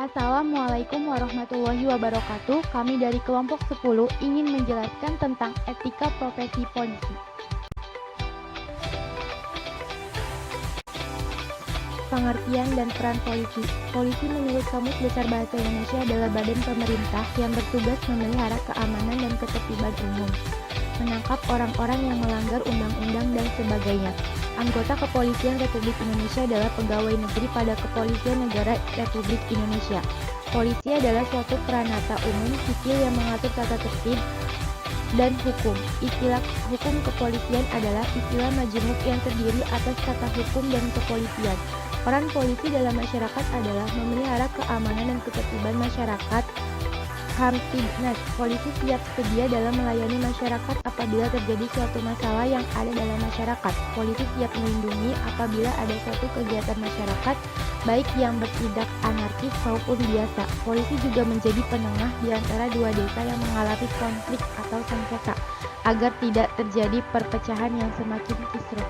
Assalamualaikum warahmatullahi wabarakatuh. Kami dari kelompok 10 ingin menjelaskan tentang etika profesi polisi. Pengertian dan peran polisi. Polisi menurut Kamus Besar Bahasa Indonesia adalah badan pemerintah yang bertugas memelihara keamanan dan ketertiban umum, menangkap orang-orang yang melanggar undang-undang dan sebagainya. Anggota Kepolisian Republik Indonesia adalah pegawai negeri pada Kepolisian Negara Republik Indonesia. Polisi adalah suatu peranata umum sipil yang mengatur tata tertib dan hukum. Istilah hukum kepolisian adalah istilah majemuk yang terdiri atas kata hukum dan kepolisian. Peran polisi dalam masyarakat adalah memelihara keamanan dan ketertiban masyarakat. Kamtibnas, polisi siap sedia dalam melayani masyarakat apabila terjadi suatu masalah yang ada dalam masyarakat. Polisi siap melindungi apabila ada suatu kegiatan masyarakat, baik yang bertindak anarkis maupun biasa. Polisi juga menjadi penengah di antara dua desa yang mengalami konflik atau sengketa, agar tidak terjadi perpecahan yang semakin kisruh.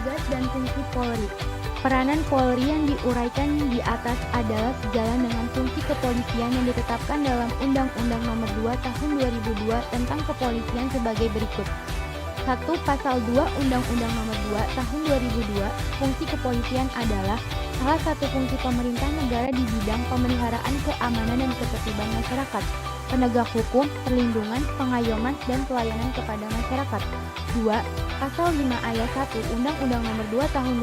Tugas dan fungsi Polri. Peranan Polri yang diuraikan di atas adalah sejalan dengan fungsi kepolisian yang ditetapkan dalam Undang-Undang Nomor 2 Tahun 2002 tentang kepolisian sebagai berikut. 1. Pasal 2 Undang-Undang Nomor 2 Tahun 2002, fungsi kepolisian adalah salah satu fungsi pemerintah negara di bidang pemeliharaan keamanan dan ketertiban masyarakat, penegak hukum, perlindungan, pengayoman, dan pelayanan kepada masyarakat. 2. Pasal 5 ayat 1 Undang-Undang Nomor 2 Tahun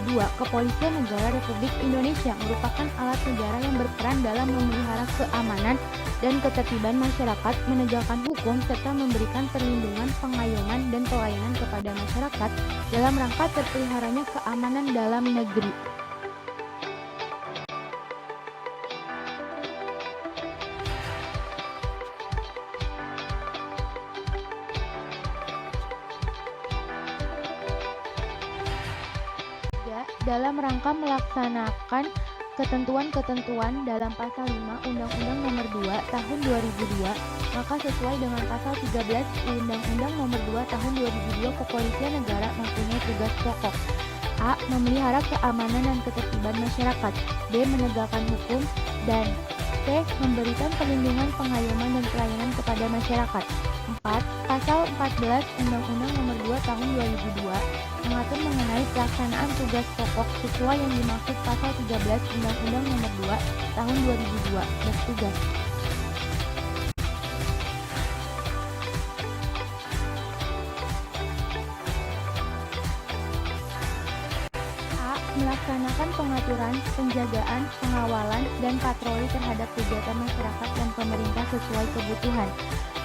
2002, Kepolisian Negara Republik Indonesia merupakan alat negara yang berperan dalam memelihara keamanan dan ketertiban masyarakat, menegakkan hukum, serta memberikan perlindungan, pengayoman, dan pelayanan kepada masyarakat dalam rangka terpeliharanya keamanan dalam negeri. Dalam rangka melaksanakan ketentuan-ketentuan dalam Pasal 5 Undang-Undang Nomor 2 Tahun 2002, maka sesuai dengan Pasal 13 Undang-Undang Nomor 2 Tahun 2002, Kepolisian Negara mempunyai tugas pokok: A. Memelihara keamanan dan ketertiban masyarakat, B. Menegakkan hukum, dan C. Memberikan perlindungan, pengayoman, dan pelayanan kepada masyarakat. 4. Pasal 14 Undang-Undang Nomor 2 Tahun 2002 mengatur mengenai pelaksanaan tugas pokok sesuai yang dimaksud Pasal 13 Undang-Undang Nomor 2 Tahun 2002. Bertugas: A. Melaksanakan pengaturan, penjagaan, pengawalan, dan patroli terhadap kegiatan masyarakat dan pemerintah sesuai kebutuhan.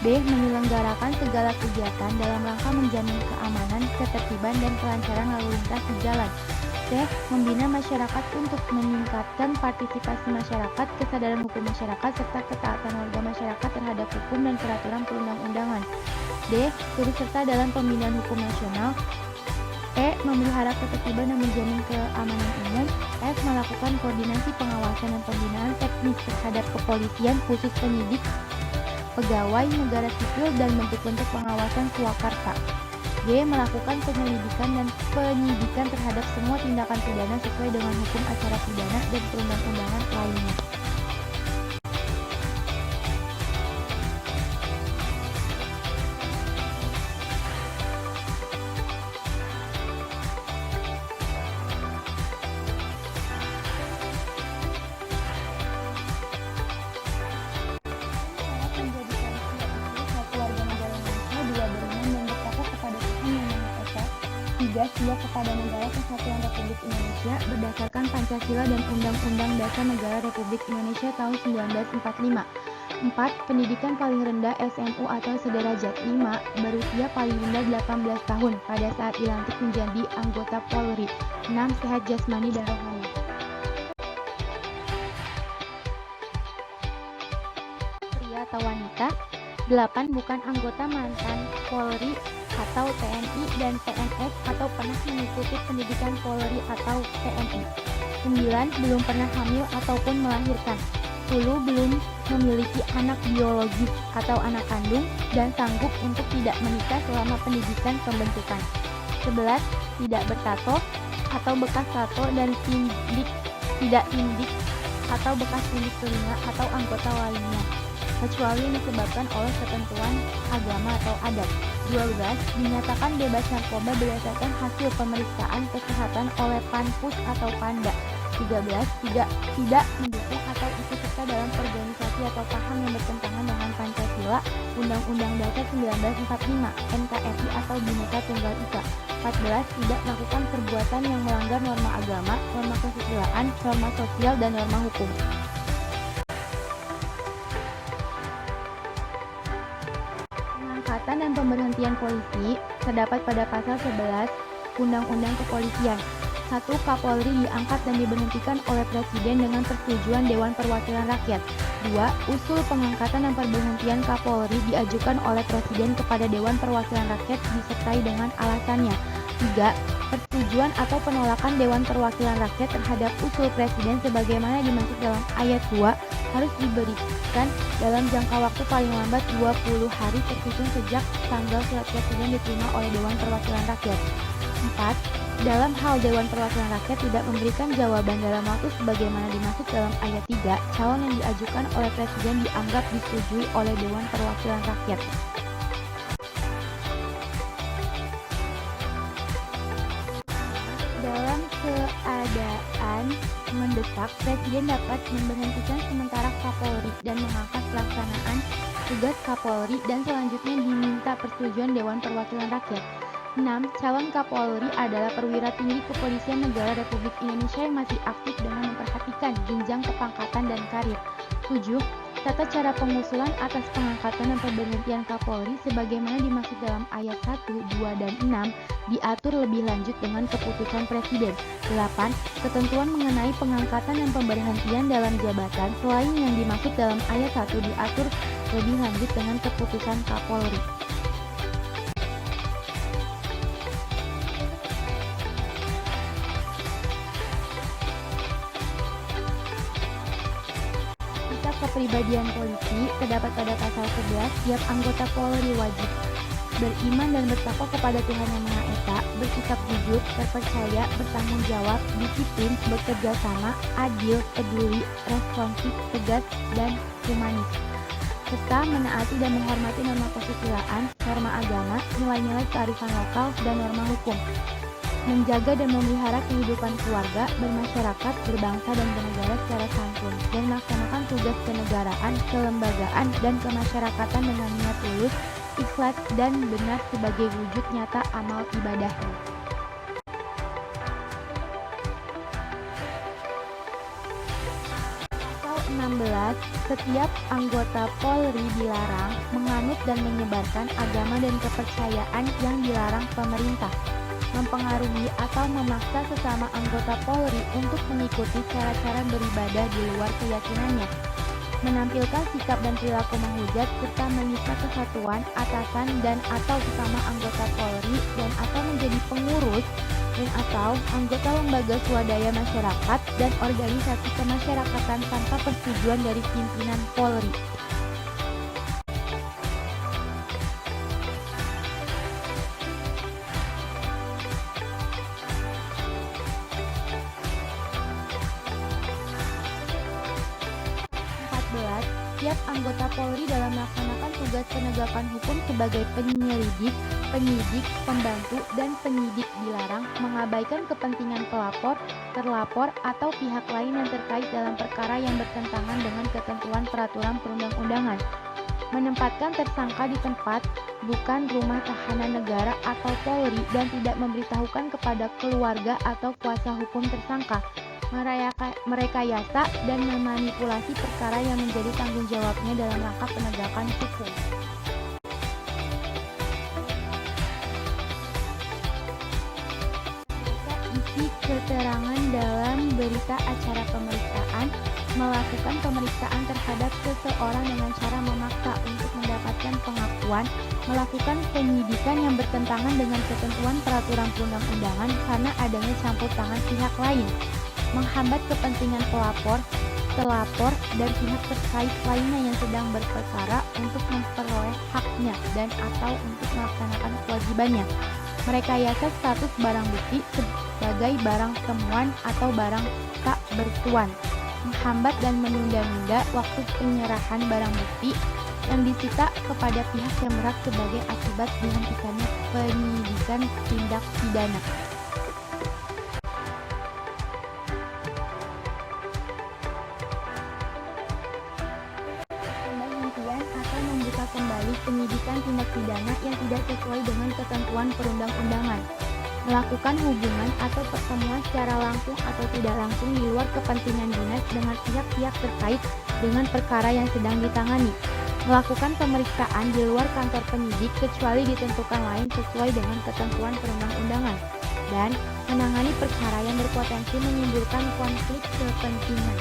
B. Menyelenggarakan segala kegiatan dalam rangka menjamin keamanan, ketertiban, dan kelancaran lalu lintas di jalan. C. Membina masyarakat untuk meningkatkan partisipasi masyarakat, kesadaran hukum masyarakat, serta ketaatan warga masyarakat terhadap hukum dan peraturan perundang-undangan. D. Turut serta dalam pembinaan hukum nasional. E. Memelihara ketertiban dan menjamin keamanan umum. F. Melakukan koordinasi pengawasan dan pembinaan teknis terhadap kepolisian, khusus penyidik, pegawai negara sipil, dan bentuk-bentuk pengawasan swakarsa. G. Melakukan penyelidikan dan penyidikan terhadap semua tindakan pidana sesuai dengan hukum acara pidana dan perundang-undangan lainnya. Siap kepada negara Kesatuan Republik Indonesia berdasarkan Pancasila dan Undang-Undang Dasar Negara Republik Indonesia tahun 1945. 4. Pendidikan paling rendah SMU atau sederajat. 5. Berusia paling rendah 18 tahun pada saat dilantik menjadi anggota Polri. 6. Sehat jasmani dan rohani. Pria atau wanita. 8. Bukan anggota mantan Polri atau TNI dan PNS atau pernah mengikuti pendidikan Polri atau TNI. 9. Belum pernah hamil ataupun melahirkan. 10 belum memiliki anak biologis atau anak kandung dan sanggup untuk tidak menikah selama pendidikan pembentukan. 11 tidak bertato atau bekas tato dan tidak tindik atau bekas tindik telinga atau anggota lainnya, kecuali yang disebabkan oleh ketentuan agama atau adat. 12 dinyatakan bebas narkoba berdasarkan hasil pemeriksaan kesehatan oleh Panpus atau Panda. 13 tidak mendukung atau ikut serta dalam organisasi atau paham yang bertentangan dengan Pancasila, Undang-Undang Dasar 1945, NKRI atau Bhinneka Tunggal Ika. 14 tidak melakukan perbuatan yang melanggar norma agama, norma kesusilaan, norma sosial, dan norma hukum. Pengangkatan dan pemberhentian polisi terdapat pada pasal 11 Undang-Undang Kepolisian. 1. Kapolri diangkat dan diberhentikan oleh Presiden dengan persetujuan Dewan Perwakilan Rakyat. 2. Usul pengangkatan dan pemberhentian Kapolri diajukan oleh Presiden kepada Dewan Perwakilan Rakyat disertai dengan alasannya. 3. Persetujuan atau penolakan Dewan Perwakilan Rakyat terhadap usul Presiden sebagaimana dimaksud dalam ayat 2 harus diberikan dalam jangka waktu paling lambat 20 hari terhitung sejak tanggal surat Presiden diterima oleh Dewan Perwakilan Rakyat. 4. Dalam hal Dewan Perwakilan Rakyat tidak memberikan jawaban dalam waktu sebagaimana dimaksud dalam ayat 3, calon yang diajukan oleh Presiden dianggap disetujui oleh Dewan Perwakilan Rakyat. Dalam keadaan mendesak, Presiden dapat memberhentikan sementara Kapolri dan mengangkat pelaksanaan tugas Kapolri dan selanjutnya diminta persetujuan Dewan Perwakilan Rakyat. 6. Calon Kapolri adalah perwira tinggi Kepolisian Negara Republik Indonesia yang masih aktif dengan memperhatikan jenjang kepangkatan dan karir. 7. Tata cara pengusulan atas pengangkatan dan pemberhentian Kapolri sebagaimana dimaksud dalam ayat 1, 2, dan 6 diatur lebih lanjut dengan keputusan Presiden. 8. Ketentuan mengenai pengangkatan dan pemberhentian dalam jabatan selain yang dimaksud dalam ayat 1 diatur lebih lanjut dengan keputusan Kapolri. Kepribadian polisi terdapat pada pasal 11, tiap anggota Polri wajib beriman dan bertakwa kepada Tuhan Yang Maha Esa, bersikap jujur, terpercaya, bertanggung jawab, disiplin, bekerja sama, adil, peduli, responsif, tegas, dan humanis, serta menaati dan menghormati norma kesusilaan, norma agama, nilai-nilai kearifan lokal, dan norma hukum, menjaga dan memelihara kehidupan keluarga, bermasyarakat, berbangsa, dan bernegara secara santun, dan melaksanakan tugas kenegaraan, kelembagaan, dan kemasyarakatan dengan niat tulus, ikhlas, dan benar sebagai wujud nyata amal ibadahnya. Pasal 16, setiap anggota Polri dilarang menganut dan menyebarkan agama dan kepercayaan yang dilarang pemerintah, mempengaruhi atau memaksa sesama anggota Polri untuk mengikuti cara-cara beribadah di luar keyakinannya, menampilkan sikap dan perilaku menghujat serta menista kesatuan atasan dan atau sesama anggota Polri dan atau menjadi pengurus dan atau anggota lembaga swadaya masyarakat dan organisasi kemasyarakatan tanpa persetujuan dari pimpinan Polri. Setiap anggota Polri dalam melaksanakan tugas penegakan hukum sebagai penyelidik, penyidik, pembantu, dan penyidik dilarang mengabaikan kepentingan pelapor, terlapor, atau pihak lain yang terkait dalam perkara yang bertentangan dengan ketentuan peraturan perundang-undangan, menempatkan tersangka di tempat bukan rumah tahanan negara atau Polri dan tidak memberitahukan kepada keluarga atau kuasa hukum tersangka, merekayasa dan memanipulasi perkara yang menjadi tanggung jawabnya dalam rangka penegakan hukum. Isi keterangan dalam berita acara pemeriksaan, melakukan pemeriksaan terhadap seseorang dengan cara memaksa untuk mendapatkan pengakuan, melakukan penyidikan yang bertentangan dengan ketentuan peraturan perundang-undangan karena adanya campur tangan pihak lain, menghambat kepentingan pelapor, terlapor dan pihak terkait lainnya yang sedang berperkara untuk memperoleh haknya dan atau untuk melaksanakan kewajibannya. Merekayasa status barang bukti sebagai barang temuan atau barang tak bertuan. Menghambat dan menunda-nunda waktu penyerahan barang bukti yang disita kepada pihak yang berhak sebagai akibat dihentikannya penyidikan tindak pidana. Penghentian atau membuka kembali penyidikan tindak pidana yang tidak sesuai dengan ketentuan perundang-undangan. Melakukan hubungan atau pertemuan secara langsung atau tidak langsung di luar kepentingan dinas dengan pihak-pihak terkait dengan perkara yang sedang ditangani. Melakukan pemeriksaan di luar kantor penyidik kecuali ditentukan lain sesuai dengan ketentuan perundang-undangan. Dan menangani perkara yang berpotensi menimbulkan konflik kepentingan.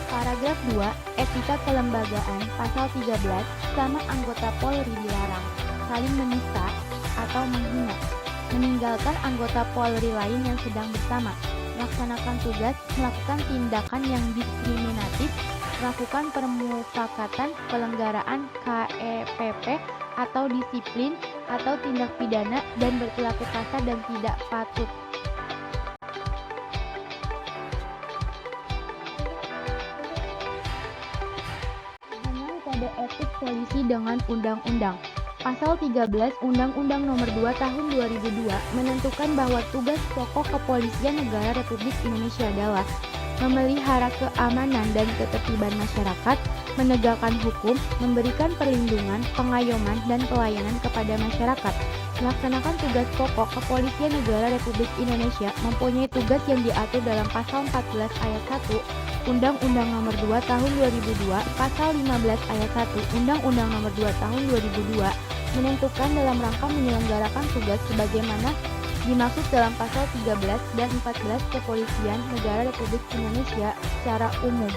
Paragraf 2, Etika Kelembagaan, Pasal 13, sama anggota Polri dilarang saling menista atau menghina, meninggalkan anggota Polri lain yang sedang bersama, melaksanakan tugas, melakukan tindakan yang diskriminatif, melakukan permufakatan, pelanggaran KEPP atau disiplin atau tindak pidana dan berperilaku kasar dan tidak patut. Kode Etik Polisi dengan Undang-Undang. Pasal 13 Undang-Undang Nomor 2 Tahun 2002 menentukan bahwa tugas pokok Kepolisian Negara Republik Indonesia adalah memelihara keamanan dan ketertiban masyarakat, menegakkan hukum, memberikan perlindungan, pengayoman, dan pelayanan kepada masyarakat. Melaksanakan tugas pokok Kepolisian Negara Republik Indonesia mempunyai tugas yang diatur dalam Pasal 14 Ayat 1 Undang-Undang Nomor 2 Tahun 2002, Pasal 15 Ayat 1 Undang-Undang Nomor 2 Tahun 2002 menentukan dalam rangka menyelenggarakan tugas sebagaimana dimaksud dalam Pasal 13 dan 14 Kepolisian Negara Republik Indonesia secara umum.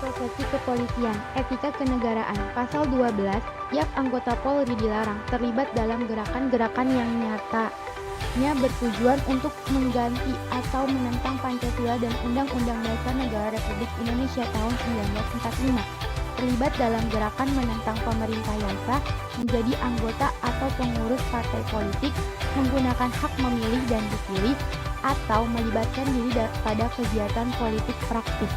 Profesi Kepolisian, Etika Kenegaraan, Pasal 12, tiap anggota Polri dilarang terlibat dalam gerakan-gerakan yang nyatanya bertujuan untuk mengganti atau menentang Pancasila dan Undang-Undang Dasar Negara Republik Indonesia tahun 1945. Terlibat dalam gerakan menentang pemerintah yang sah, menjadi anggota atau pengurus partai politik, menggunakan hak memilih dan dipilih, atau melibatkan diri pada kegiatan politik praktis.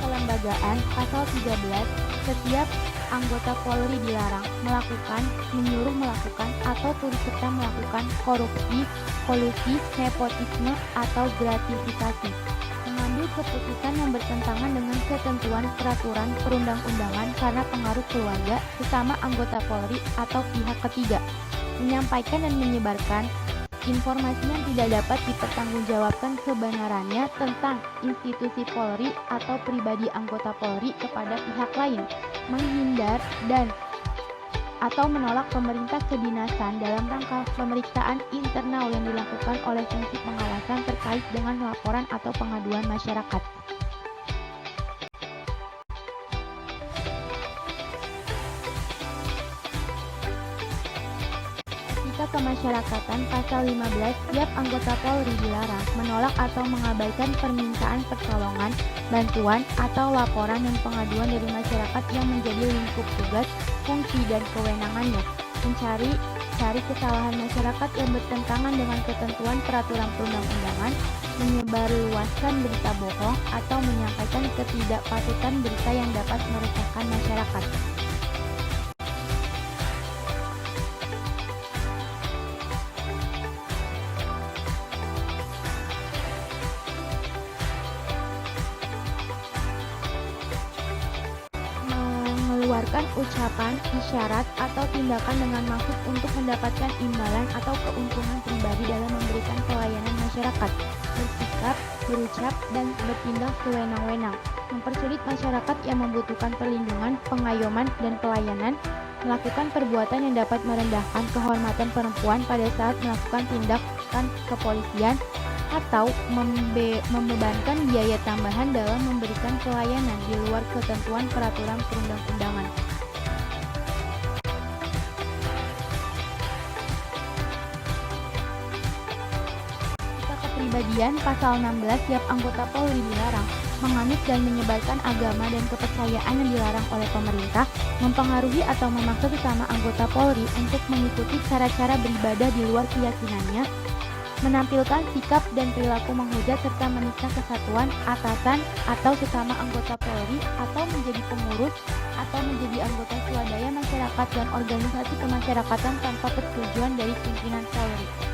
Kelembagaan, Pasal 13, setiap anggota Polri dilarang melakukan, menyuruh melakukan, atau turut serta melakukan korupsi, kolusi, nepotisme, atau gratifikasi. Mengambil keputusan yang bertentangan dengan ketentuan peraturan perundang-undangan karena pengaruh keluarga, sesama anggota Polri, atau pihak ketiga. Menyampaikan dan menyebarkan informasi yang tidak dapat dipertanggungjawabkan kebenarannya tentang institusi Polri atau pribadi anggota Polri kepada pihak lain, menghindar dan atau menolak pemerintah kedinasan dalam rangka pemeriksaan internal yang dilakukan oleh fungsi pengawasan terkait dengan laporan atau pengaduan masyarakat. Kemasyarakatan, Pasal 15, tiap anggota Polri dilarang menolak atau mengabaikan permintaan pertolongan, bantuan, atau laporan dan pengaduan dari masyarakat yang menjadi lingkup tugas, fungsi, dan kewenangannya, mencari kesalahan masyarakat yang bertentangan dengan ketentuan peraturan perundang-undangan, menyebarluaskan berita bohong, atau menyampaikan ketidakpatutan berita yang dapat meresahkan masyarakat. mengeluarkan ucapan, isyarat, atau tindakan dengan maksud untuk mendapatkan imbalan atau keuntungan pribadi dalam memberikan pelayanan masyarakat, bersikap, berucap, dan bertindak sewenang-wenang, mempersulit masyarakat yang membutuhkan perlindungan, pengayoman, dan pelayanan, melakukan perbuatan yang dapat merendahkan kehormatan perempuan pada saat melakukan tindakan kepolisian, atau membebankan biaya tambahan dalam memberikan pelayanan di luar ketentuan peraturan perundang-undangan. Jika kepribadian, pasal 16, tiap anggota Polri dilarang menganut dan menyebarkan agama dan kepercayaan yang dilarang oleh pemerintah, mempengaruhi atau memaksa sesama anggota Polri untuk mengikuti cara-cara beribadah di luar keyakinannya, menampilkan sikap dan perilaku menghujat serta menista kesatuan, atasan, atau sesama anggota Polri, atau menjadi pengurus, atau menjadi anggota swadaya masyarakat dan organisasi kemasyarakatan tanpa persetujuan dari pimpinan Polri.